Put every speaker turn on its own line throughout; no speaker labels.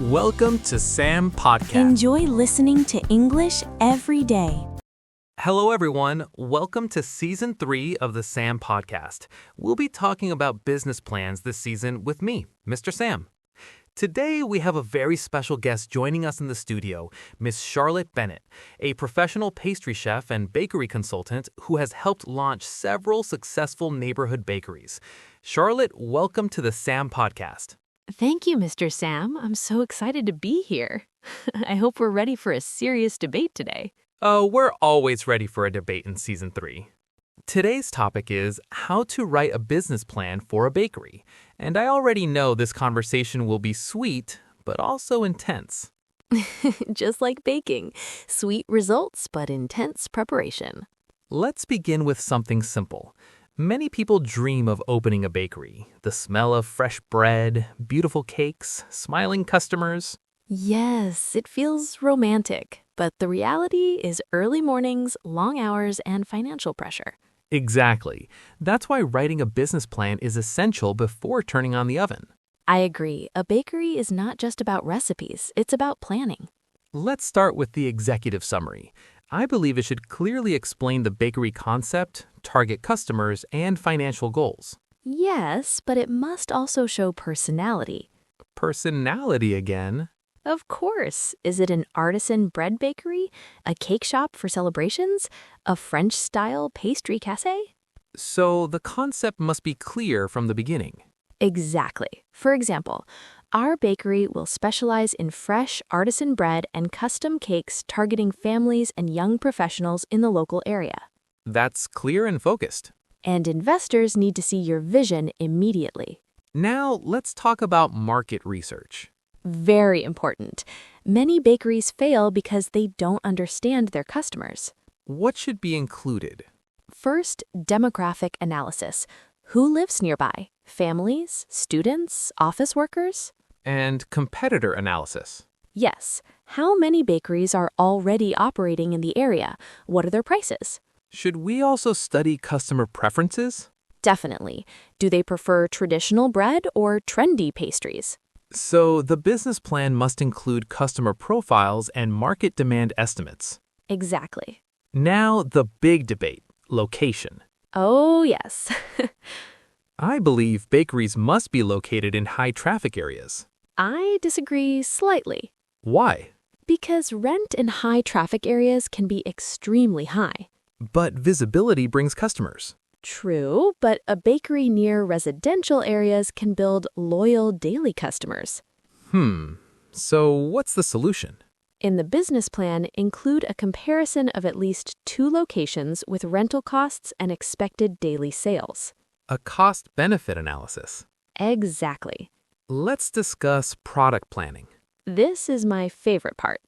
Welcome to Sam Podcast.
Enjoy listening to English every day.
Hello, everyone. Welcome to Season 3 of the Sam Podcast. We'll be talking about business plans this season with me, Mr. Sam. Today, we have a very special guest joining us in the studio, Miss Charlotte Bennett, a professional pastry chef and bakery consultant who has helped launch several successful neighborhood bakeries. Charlotte, welcome to the Sam Podcast.
Thank you, Mr. Sam. I'm so excited to be here. I hope we're ready for a serious debate today.
Oh, we're always ready for a debate in Season 3. Today's topic is how to write a business plan for a bakery. And I already know this conversation will be sweet, but also intense.
Just like baking. Sweet results, but intense preparation.
Let's begin with something simple. Many people dream of opening a bakery. The smell of fresh bread, beautiful cakes, smiling customers.
Yes, it feels romantic, but the reality is early mornings, long hours, and financial pressure.
Exactly. That's why writing a business plan is essential before turning on the oven.
I agree. A bakery is not just about recipes, it's about planning.
Let's start with the executive summary. I believe it should clearly explain the bakery concept, target customers, and financial goals.
Yes, but it must also show personality.
Personality again?
Of course. Is it an artisan bread bakery? A cake shop for celebrations? A French-style pastry cafe?
So the concept must be clear from the beginning.
Exactly. For example, our bakery will specialize in fresh artisan bread and custom cakes targeting families and young professionals in the local area.
That's clear and focused.
And investors need to see your vision immediately.
Now let's talk about market research.
Very important. Many bakeries fail because they don't understand their customers.
What should be included?
First, demographic analysis. Who lives nearby? Families, students, office workers?
And competitor analysis.
Yes. How many bakeries are already operating in the area? What are their prices?
Should we also study customer preferences?
Definitely. Do they prefer traditional bread or trendy pastries?
So the business plan must include customer profiles and market demand estimates.
Exactly.
Now the big debate, location.
Oh, yes.
I believe bakeries must be located in high traffic areas.
I disagree slightly.
Why?
Because rent in high traffic areas can be extremely high.
But visibility brings customers.
True, but a bakery near residential areas can build loyal daily customers.
So what's the solution?
In the business plan, include a comparison of at least 2 locations with rental costs and expected daily sales.
A cost-benefit analysis.
Exactly.
Let's discuss product planning.
This is my favorite part.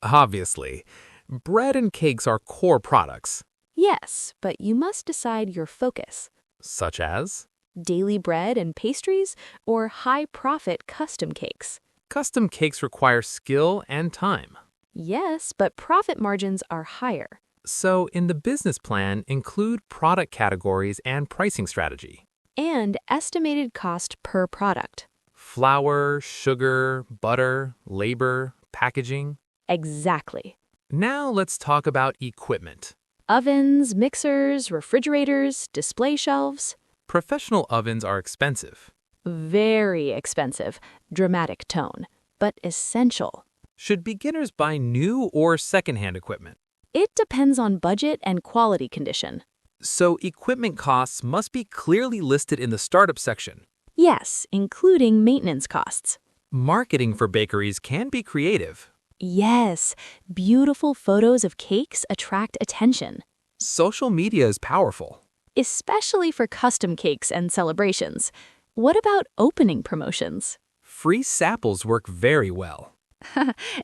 Obviously, bread and cakes are core products.
Yes, but you must decide your focus.
Such as?
Daily bread and pastries or high-profit custom cakes?
Custom cakes require skill and time.
Yes, but profit margins are higher.
So in the business plan, include product categories and pricing strategy.
And estimated cost per product.
Flour, sugar, butter, labor, packaging.
Exactly.
Now let's talk about equipment.
Ovens, mixers, refrigerators, display shelves.
Professional ovens are expensive.
Very expensive, dramatic tone, but essential.
Should beginners buy new or secondhand equipment?
It depends on budget and quality condition.
So equipment costs must be clearly listed in the startup section.
Yes, including maintenance costs.
Marketing for bakeries can be creative.
Yes, beautiful photos of cakes attract attention.
Social media is powerful.
Especially for custom cakes and celebrations. What about opening promotions?
Free samples work very well.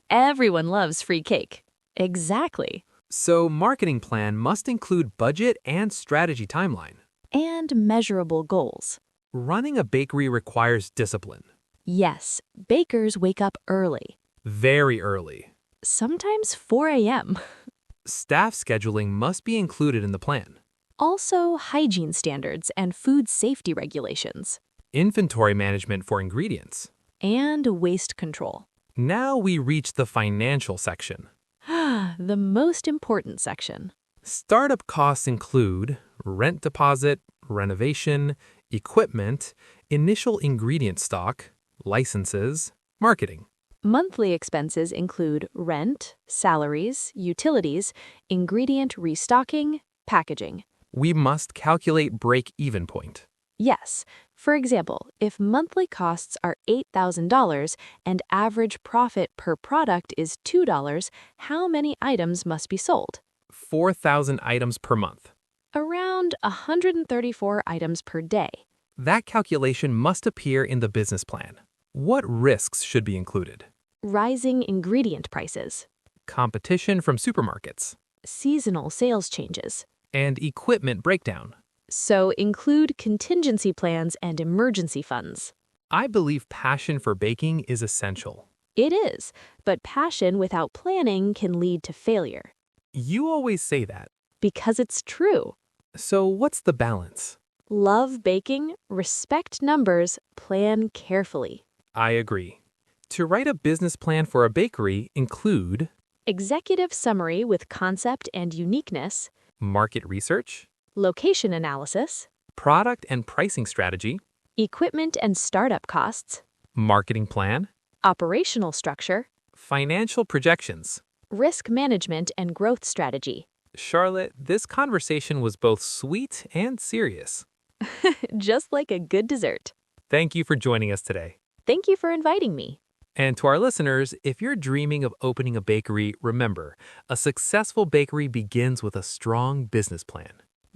Everyone loves free cake. Exactly.
So marketing plan must include budget and strategy timeline.
And measurable goals.
Running a bakery requires discipline.
Yes, bakers wake up early.
Very early.
Sometimes 4 a.m.
Staff scheduling must be included in the plan.
Also, hygiene standards and food safety regulations.
Inventory management for ingredients.
and waste control.
Now we reach the financial section.
The most important section.
Startup costs include rent deposit, renovation, equipment, initial ingredient stock, licenses, marketing.
Monthly expenses include rent, salaries, utilities, ingredient restocking, packaging.
We must calculate break-even point.
Yes. For example, if monthly costs are $8,000 and average profit per product is $2, how many items must be sold?
4,000 items per month.
Around 134 items per day.
That calculation must appear in the business plan. What risks should be included?
Rising ingredient prices,
Competition from supermarkets,
seasonal sales changes.
and equipment breakdown.
So include contingency plans and emergency funds.
I believe passion for baking is essential.
It is, but passion without planning can lead to failure.
You always say that.
Because it's true.
So what's the balance?
Love baking, respect numbers, plan carefully.
I agree. To write a business plan for a bakery include
Executive summary with concept and uniqueness,
market research,
location analysis,
product and pricing strategy,
equipment and startup costs,
marketing plan,
operational structure,
financial projections.
risk management and growth strategy.
Charlotte, this conversation was both sweet and serious.
Just like a good dessert.
Thank you for joining us today.
Thank you for inviting me.
And to our listeners, if you're dreaming of opening a bakery, remember, a successful bakery begins with a strong business plan.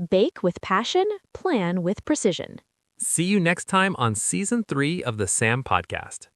Bake with passion, plan with precision.
See you next time on Season 3 of the SAM Podcast.